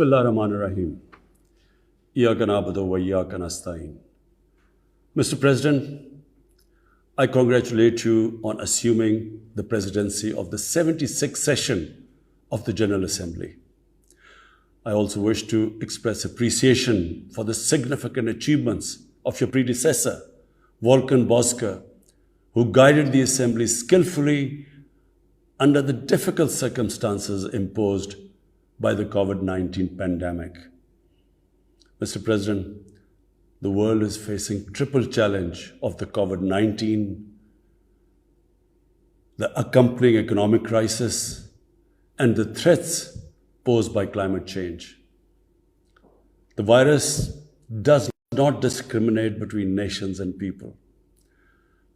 Bismillah ar-Rahman ar-Rahim. Iyyaka na'budu wa iyyaka nasta'in. Mr. President, I congratulate you on assuming the presidency of the 76th session of the General Assembly. I also wish to express appreciation for the significant achievements of your predecessor, Volkan Bozkır, who guided the Assembly skillfully under the difficult circumstances imposed by the COVID-19 pandemic. Mr. President, the world is facing triple challenge of the COVID-19, the accompanying economic crisis, and the threats posed by climate change. The virus does not discriminate between nations and people,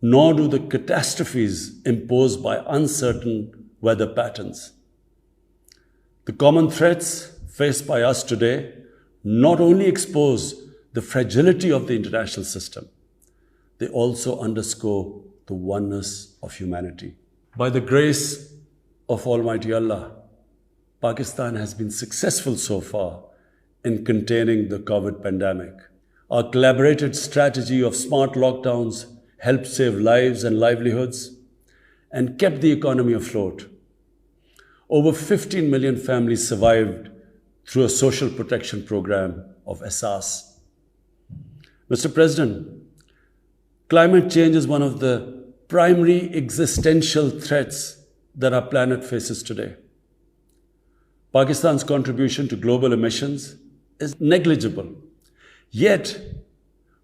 nor do the catastrophes imposed by uncertain weather patterns. The common threats faced by us today not only expose the fragility of the international system, they also underscore the oneness of humanity. By the grace of Almighty Allah, Pakistan has been successful so far in containing the COVID pandemic. Our collaborated strategy of smart lockdowns helped save lives and livelihoods and kept the economy afloat. Over 15 million families survived through a social protection program of Asas. Mr. President, climate change is one of the primary existential threats that our planet faces today. Pakistan's contribution to global emissions is negligible, yet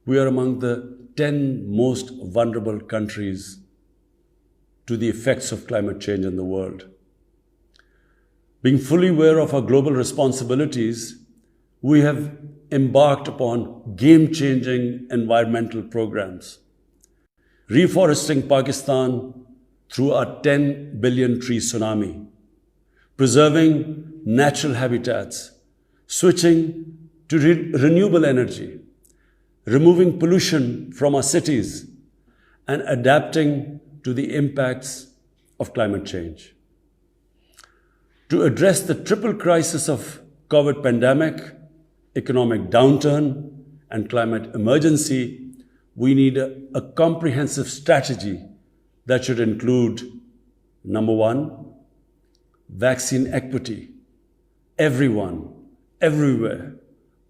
we are among the 10 most vulnerable countries to the effects of climate change in the world. Being fully aware of our global responsibilities, we have embarked upon game-changing environmental programs. Reforesting Pakistan through our 10 billion tree tsunami, preserving natural habitats, switching to renewable energy, removing pollution from our cities, and adapting to the impacts of climate change. To address the triple crisis of COVID pandemic, economic downturn, and climate emergency, we need a comprehensive strategy that should include, number one, vaccine equity. Everyone, everywhere,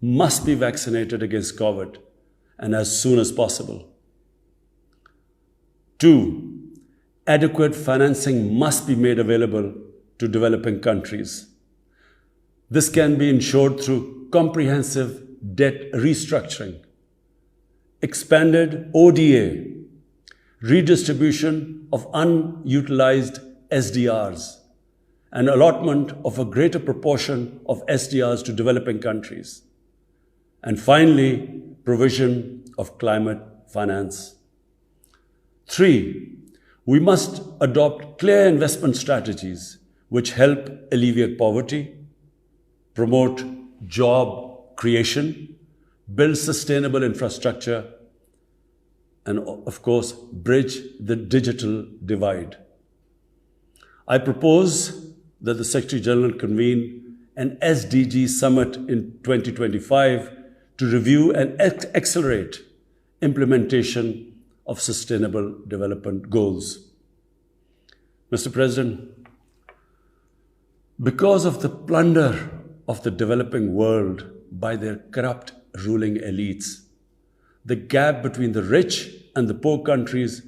must be vaccinated against COVID, and as soon as possible. Two, adequate financing must be made available to developing countries. This can be ensured through comprehensive debt restructuring, expanded ODA, redistribution of unutilized SDRs, and allotment of a greater proportion of SDRs to developing countries. And finally, provision of climate finance. Three, we must adopt clear investment strategies which help alleviate poverty, promote job creation, build sustainable infrastructure, and of course, bridge the digital divide. I propose that the Secretary General convene an SDG summit in 2025 to review and accelerate implementation of sustainable development goals. Mr. President, because of the plunder of the developing world by their corrupt ruling elites, the gap between the rich and the poor countries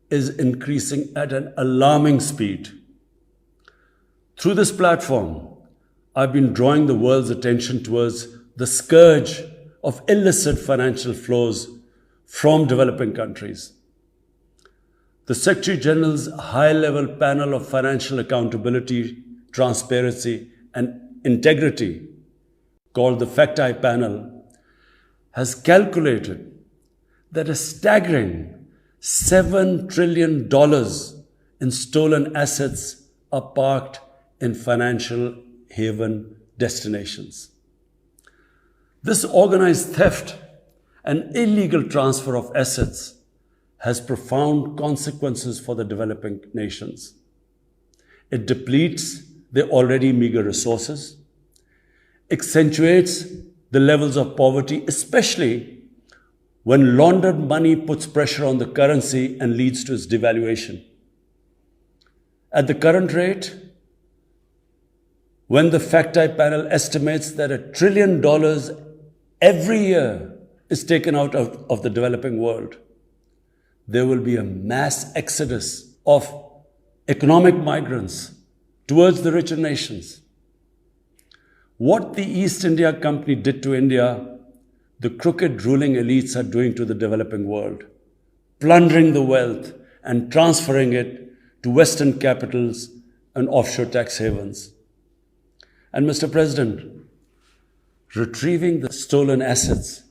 is increasing at an alarming speed. Through this platform, I've been drawing the world's attention towards the scourge of illicit financial flows from developing countries. The Secretary General's high-level panel of financial accountability, transparency, and integrity, called the FACT-I panel, has calculated that a staggering $7 trillion in stolen assets are parked in financial haven destinations. This organized theft and illegal transfer of assets has profound consequences for the developing nations. It depletes their already meager resources. accentuates the levels of poverty, especially when laundered money puts pressure on the currency and leads to its devaluation. At the current rate, when the FACTI panel estimates that $1 trillion every year is taken out of the developing world, there will be a mass exodus of economic migrants towards the richer nations. What the East India Company did to India, the crooked ruling elites are doing to the developing world, plundering the wealth and transferring it to Western capitals and offshore tax havens. And Mr. President, retrieving the stolen assets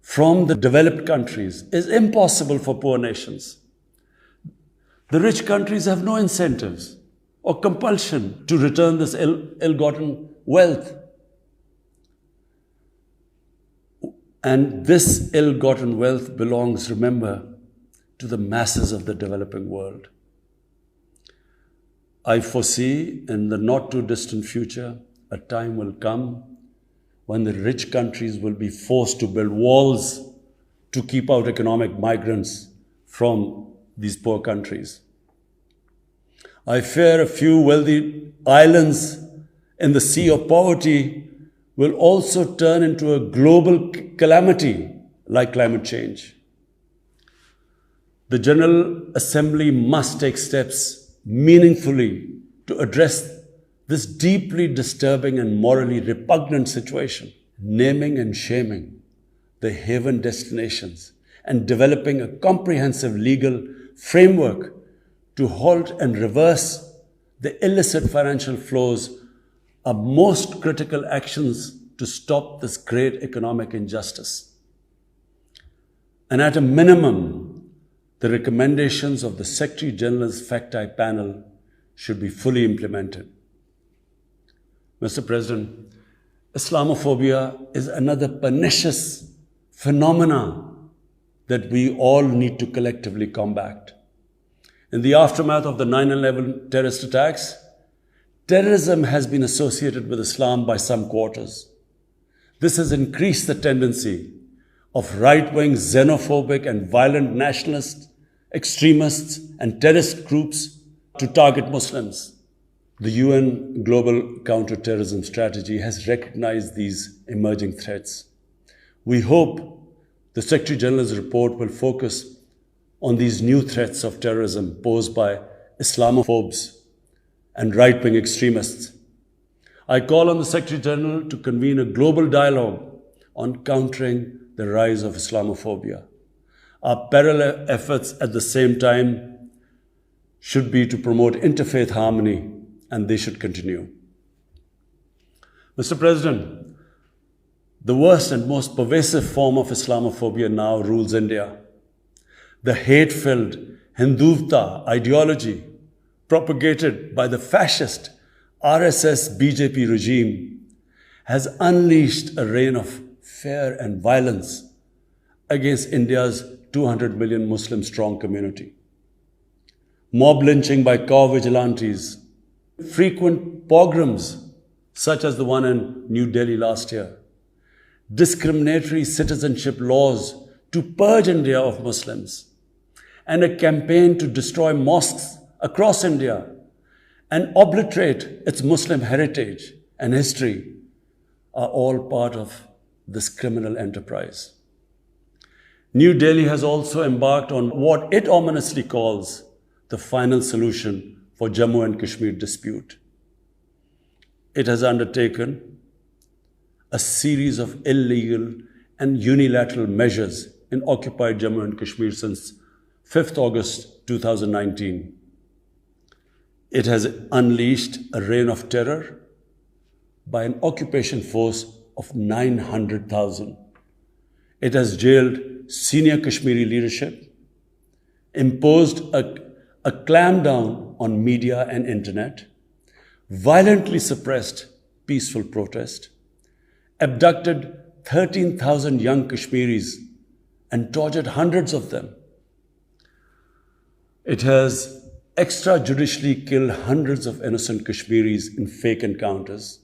from the developed countries is impossible for poor nations. The rich countries have no incentives or compulsion to return this ill-gotten wealth. And this ill-gotten wealth belongs, remember, to the masses of the developing world. I foresee in the not too distant future, a time will come when the rich countries will be forced to build walls to keep out economic migrants from these poor countries. I fear a few wealthy islands in the sea of poverty will also turn into a global calamity like climate change. The General Assembly must take steps meaningfully to address this deeply disturbing and morally repugnant situation, naming and shaming the haven destinations and developing a comprehensive legal framework to halt and reverse the illicit financial flows are most critical actions to stop this great economic injustice. And at a minimum, the recommendations of the Secretary General's FACTI panel should be fully implemented. Mr. President, Islamophobia is another pernicious phenomenon that we all need to collectively combat. In the aftermath of the 9/11 terrorist attacks, terrorism has been associated with Islam by some quarters. This has increased the tendency of right-wing, xenophobic and violent nationalists, extremists and terrorist groups to target Muslims. The UN Global Counter-Terrorism Strategy has recognized these emerging threats. We hope the Secretary General's report will focus on these new threats of terrorism posed by Islamophobes and right-wing extremists. I call on the Secretary General to convene a global dialogue on countering the rise of Islamophobia. Our parallel efforts at the same time should be to promote interfaith harmony, and they should continue. Mr. President, the worst and most pervasive form of Islamophobia now rules India. The hate-filled Hindutva ideology propagated by the fascist RSS BJP regime has unleashed a reign of fear and violence against India's 200 million Muslim strong community. Mob lynching by cow vigilantes, frequent pogroms such as the one in New Delhi last year, discriminatory citizenship laws to purge India of Muslims, and a campaign to destroy mosques across India and obliterate its Muslim heritage and history are all part of this criminal enterprise. New Delhi has also embarked on what it ominously calls the final solution for Jammu and Kashmir dispute. It has undertaken a series of illegal and unilateral measures in occupied Jammu and Kashmir since 5th August 2019. It has unleashed a reign of terror by an occupation force of 900,000. It has jailed senior Kashmiri leadership, imposed a clampdown on media and internet, violently suppressed peaceful protest, abducted 13,000 young Kashmiris and tortured hundreds of them. It has extrajudicially killed hundreds of innocent Kashmiris in fake encounters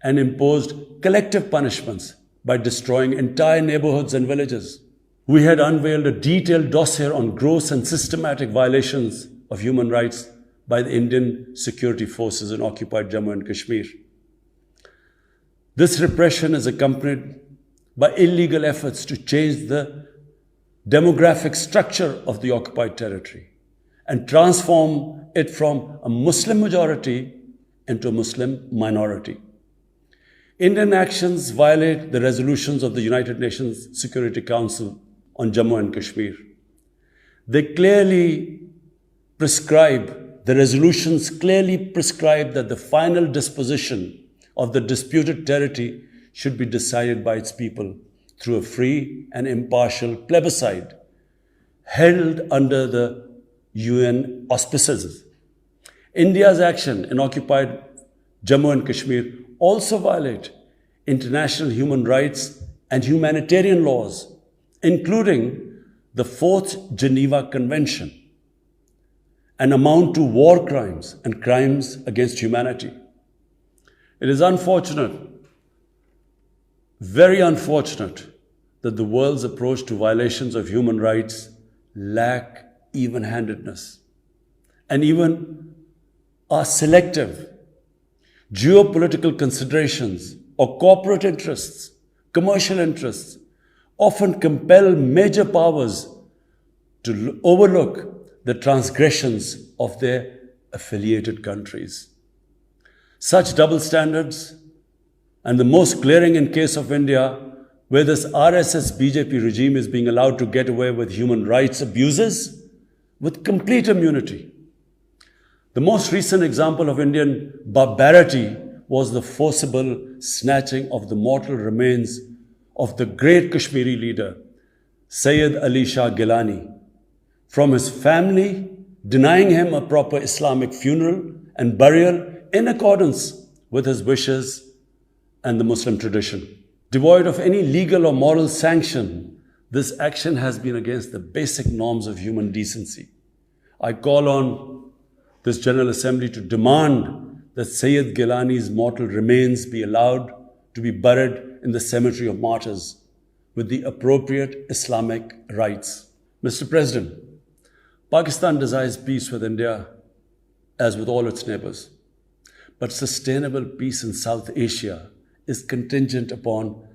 and imposed collective punishments by destroying entire neighborhoods and villages. We had unveiled a detailed dossier on gross and systematic violations of human rights by the Indian security forces in occupied Jammu and Kashmir. This repression is accompanied by illegal efforts to change the demographic structure of the occupied territory and transform it from a Muslim majority into a Muslim minority. Indian actions violate the resolutions of the United Nations Security Council on Jammu and Kashmir. The resolutions clearly prescribe that the final disposition of the disputed territory should be decided by its people through a free and impartial plebiscite held under the UN auspices. India's action in occupied Jammu and Kashmir also violate international human rights and humanitarian laws, including the Fourth Geneva Convention, and amount to war crimes and crimes against humanity. It is unfortunate, very unfortunate, that the world's approach to violations of human rights lack even-handedness and even are selective. Geopolitical considerations or corporate interests, commercial interests, often compel major powers to overlook the transgressions of their affiliated countries. Such double standards, and the most glaring in case of India, where this RSS-BJP regime is being allowed to get away with human rights abuses with complete immunity. The most recent example of Indian barbarity was the forcible snatching of the mortal remains of the great Kashmiri leader, Sayyid Ali Shah Gilani, from his family, denying him a proper Islamic funeral and burial in accordance with his wishes and the Muslim tradition. Devoid of any legal or moral sanction, this action has been against the basic norms of human decency. I call on this General Assembly to demand that Sayyid Gilani's mortal remains be allowed to be buried in the cemetery of martyrs with the appropriate Islamic rites. Mr. President, Pakistan desires peace with India as with all its neighbors. But sustainable peace in South Asia is contingent upon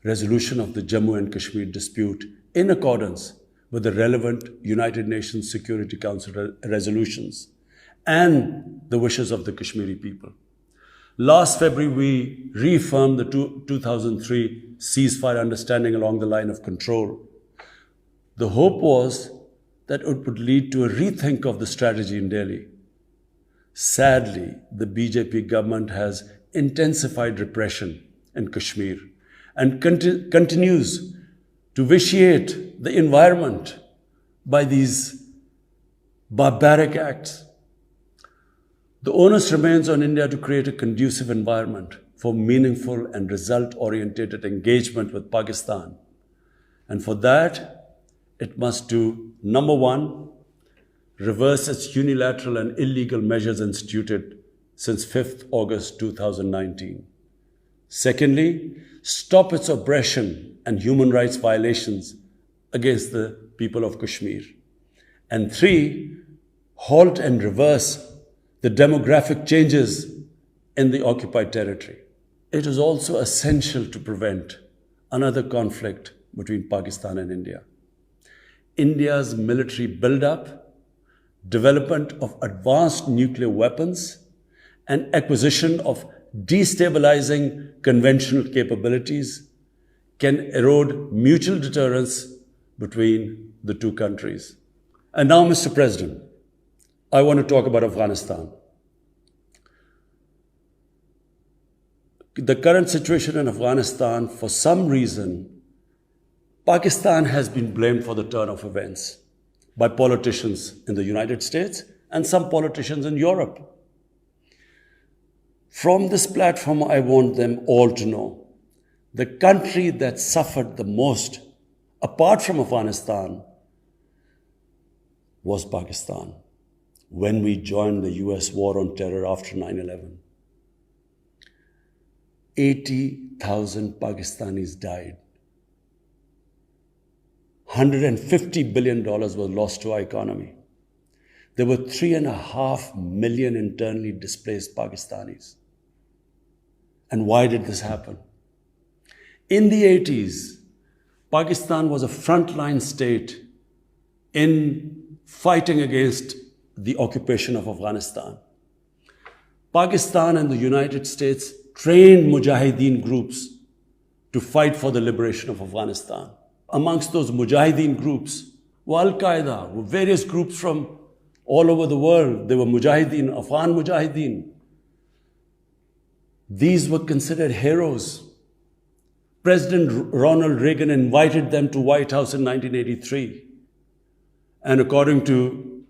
resolution of the Jammu and Kashmir dispute in accordance with the relevant United Nations Security Council resolutions and the wishes of the Kashmiri people. Last February, we reaffirmed the 2003 ceasefire understanding along the line of control. The hope was that it would lead to a rethink of the strategy in Delhi. Sadly, the BJP government has intensified repression in Kashmir and continues to vitiate the environment by these barbaric acts. The onus remains on India to create a conducive environment for meaningful and result-oriented engagement with Pakistan. And for that, it must do, number one, reverse its unilateral and illegal measures instituted since 5th August 2019. Secondly, stop its oppression and human rights violations against the people of Kashmir. And three, halt and reverse the demographic changes in the occupied territory. It is also essential to prevent another conflict between Pakistan and India. India's military buildup, development of advanced nuclear weapons, and acquisition of destabilizing conventional capabilities can erode mutual deterrence between the two countries. And now, Mr. President, I want to talk about Afghanistan. The current situation in Afghanistan, for some reason, Pakistan has been blamed for the turn of events by politicians in the United States and some politicians in Europe. From this platform, I want them all to know the country that suffered the most, apart from Afghanistan, was Pakistan when we joined the US war on terror after 9/11. 80,000 Pakistanis died. $150 billion was lost to our economy. There were 3.5 million internally displaced Pakistanis. And why did this happen? In the 80s, Pakistan was a frontline state in fighting against the occupation of Afghanistan. Pakistan and the United States trained mujahideen groups to fight for the liberation of Afghanistan. Amongst those mujahideen groups were Al-Qaeda, were various groups from all over the world. They were mujahideen, Afghan mujahideen. These were considered heroes. President Ronald Reagan invited them to White House in 1983. And according to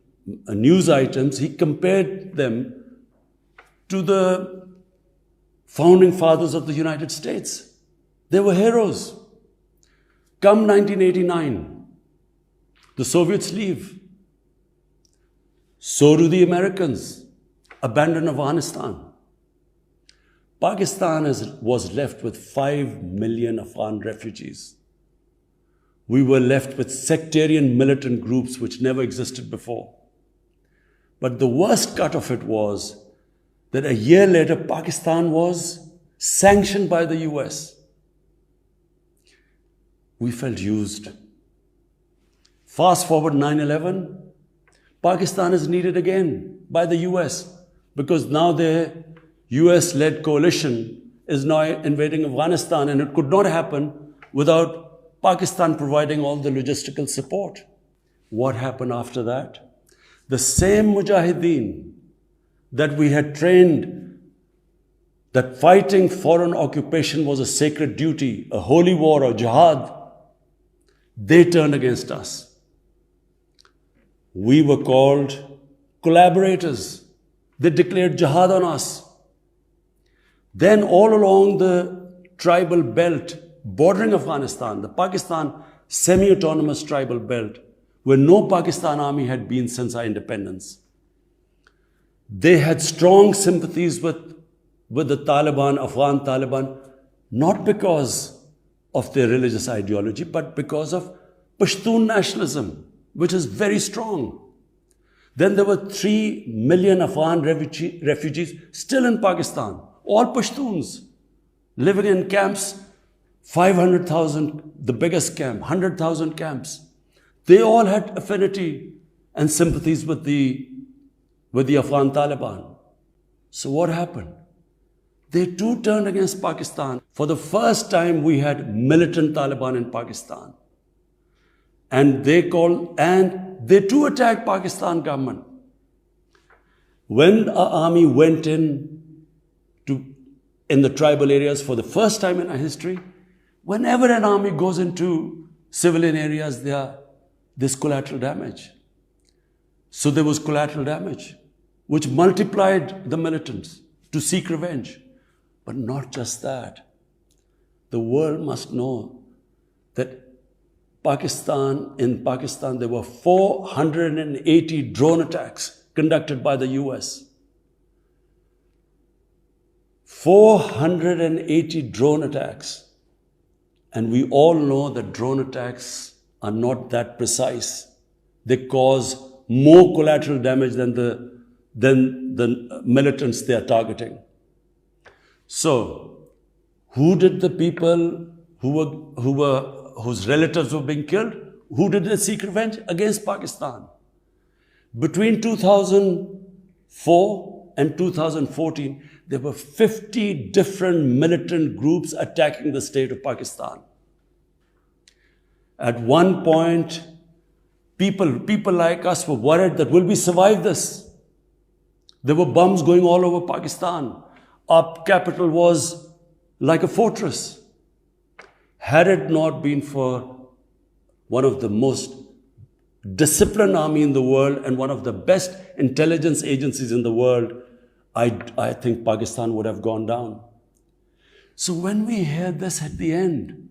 news items, he compared them to the founding fathers of the United States. They were heroes. Come 1989, the Soviets leave. So do the Americans, abandon Afghanistan. Pakistan was left with 5 million Afghan refugees. We were left with sectarian militant groups which never existed before. But the worst cut of it was that a year later, Pakistan was sanctioned by the US. We felt used. Fast forward 9/11, Pakistan is needed again by the US because now their US-led coalition is now invading Afghanistan, and it could not happen without Pakistan providing all the logistical support. What happened after that? The same mujahideen that we had trained that fighting foreign occupation was a sacred duty, a holy war or jihad, they turned against us. We were called collaborators. They declared jihad on us. Then all along the tribal belt bordering Afghanistan, the Pakistan semi-autonomous tribal belt, where no Pakistan army had been since our independence, they had strong sympathies with the Taliban, Afghan Taliban, not because of their religious ideology, but because of Pashtun nationalism, which is very strong. Then there were 3 million Afghan refugees still in Pakistan, all Pashtuns, living in camps, 500,000, the biggest camp, 100,000 camps. They all had affinity and sympathies with the Afghan Taliban. So what happened? They too turned against Pakistan. For the first time, we had militant Taliban in Pakistan. And they too attacked Pakistan government. When our army went in the tribal areas for the first time in our history, whenever an army goes into civilian areas, there's collateral damage. So there was collateral damage, which multiplied the militants to seek revenge. But not just that. The world must know that in Pakistan, there were 480 drone attacks conducted by the US. 480 drone attacks. And we all know that drone attacks are not that precise. They cause more collateral damage than the militants they are targeting. So, who did the people whose relatives were being killed? Who did they seek revenge? Against Pakistan. Between 2004 and 2014, there were 50 different militant groups attacking the state of Pakistan. At one point, people like us were worried that will we survive this? There were bombs going all over Pakistan. Our capital was like a fortress. Had it not been for one of the most disciplined army in the world and one of the best intelligence agencies in the world, I think Pakistan would have gone down. So when we hear this at the end,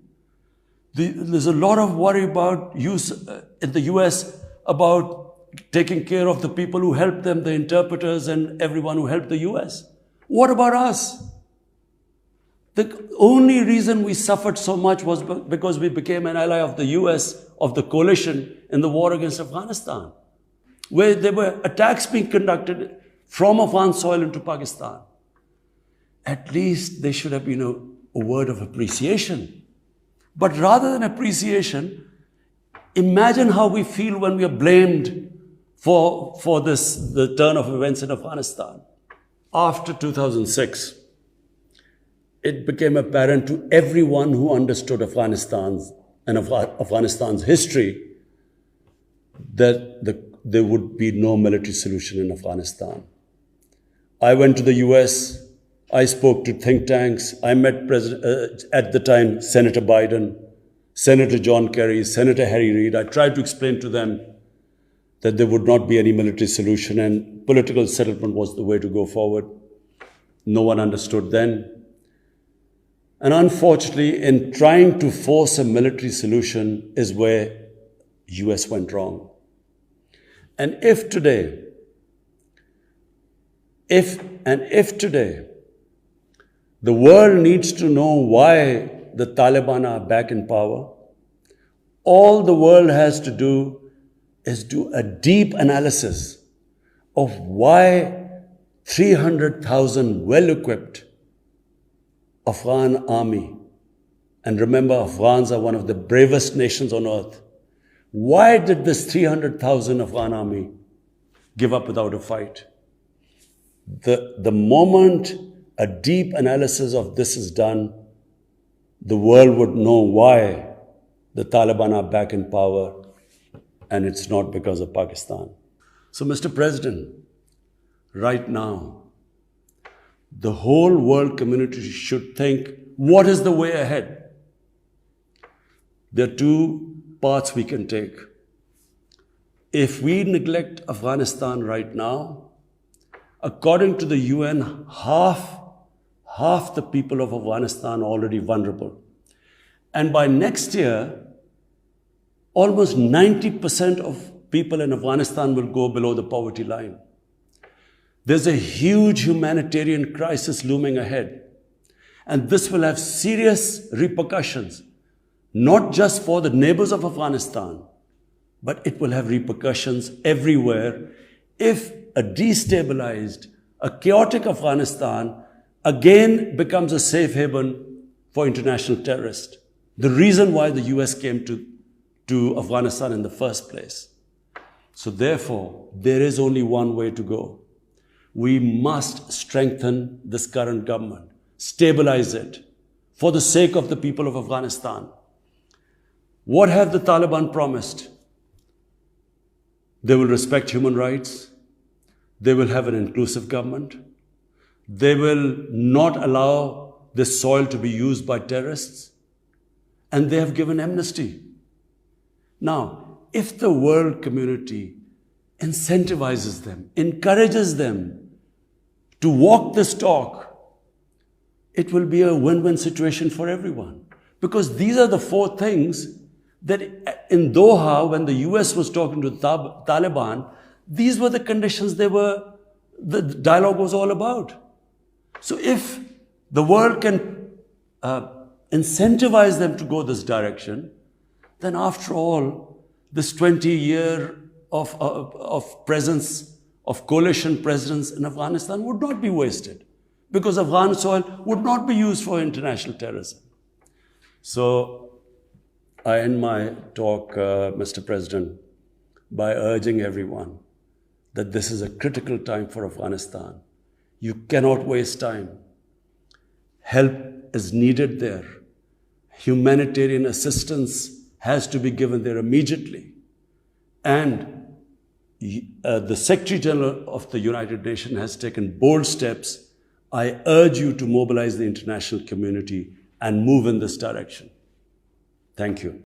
there's a lot of worry about in the US about taking care of the people who helped them, the interpreters and everyone who helped the US. What about us? The only reason we suffered so much was because we became an ally of the US, of the coalition in the war against Afghanistan, where there were attacks being conducted from Afghan soil into Pakistan. At least there should have been a word of appreciation. But rather than appreciation, imagine how we feel when we are blamed for the turn of events in Afghanistan. After 2006, it became apparent to everyone who understood Afghanistan's history that there would be no military solution in Afghanistan. I went to the US, I spoke to think tanks, I met at the time Senator Biden, Senator John Kerry, Senator Harry Reid. I tried to explain to them that there would not be any military solution and political settlement was the way to go forward. No one understood then. And unfortunately, in trying to force a military solution is where US went wrong. And if today, the world needs to know why the Taliban are back in power, all the world has to do is do a deep analysis of why 300,000 well-equipped Afghan army, and remember, Afghans are one of the bravest nations on earth. Why did this 300,000 Afghan army give up without a fight? The moment a deep analysis of this is done, the world would know why the Taliban are back in power, and it's not because of Pakistan. So, Mr. President, right now, the whole world community should think, what is the way ahead? There are two paths we can take. If we neglect Afghanistan right now, according to the UN, half the people of Afghanistan are already vulnerable. And by next year, almost 90% of people in Afghanistan will go below the poverty line. There's a huge humanitarian crisis looming ahead. And this will have serious repercussions, not just for the neighbors of Afghanistan, but it will have repercussions everywhere if a destabilized, a chaotic Afghanistan again becomes a safe haven for international terrorists. The reason why the US came to Afghanistan in the first place. So therefore, there is only one way to go. We must strengthen this current government, stabilize it, for the sake of the people of Afghanistan. What have the Taliban promised? They will respect human rights. They will have an inclusive government. They will not allow this soil to be used by terrorists. And they have given amnesty. Now, if the world community incentivizes them, encourages them to walk this talk, it will be a win-win situation for everyone. Because these are the four things that in Doha, when the US was talking to the Taliban, these were the conditions the dialogue was all about. So if the world can incentivize them to go this direction, then after all, this 20-year of presence, of coalition presence in Afghanistan would not be wasted, because Afghan soil would not be used for international terrorism. So I end my talk, Mr. President, by urging everyone that this is a critical time for Afghanistan. You cannot waste time. Help is needed there. Humanitarian assistance has to be given there immediately. And the Secretary General of the United Nations has taken bold steps. I urge you to mobilize the international community and move in this direction. Thank you.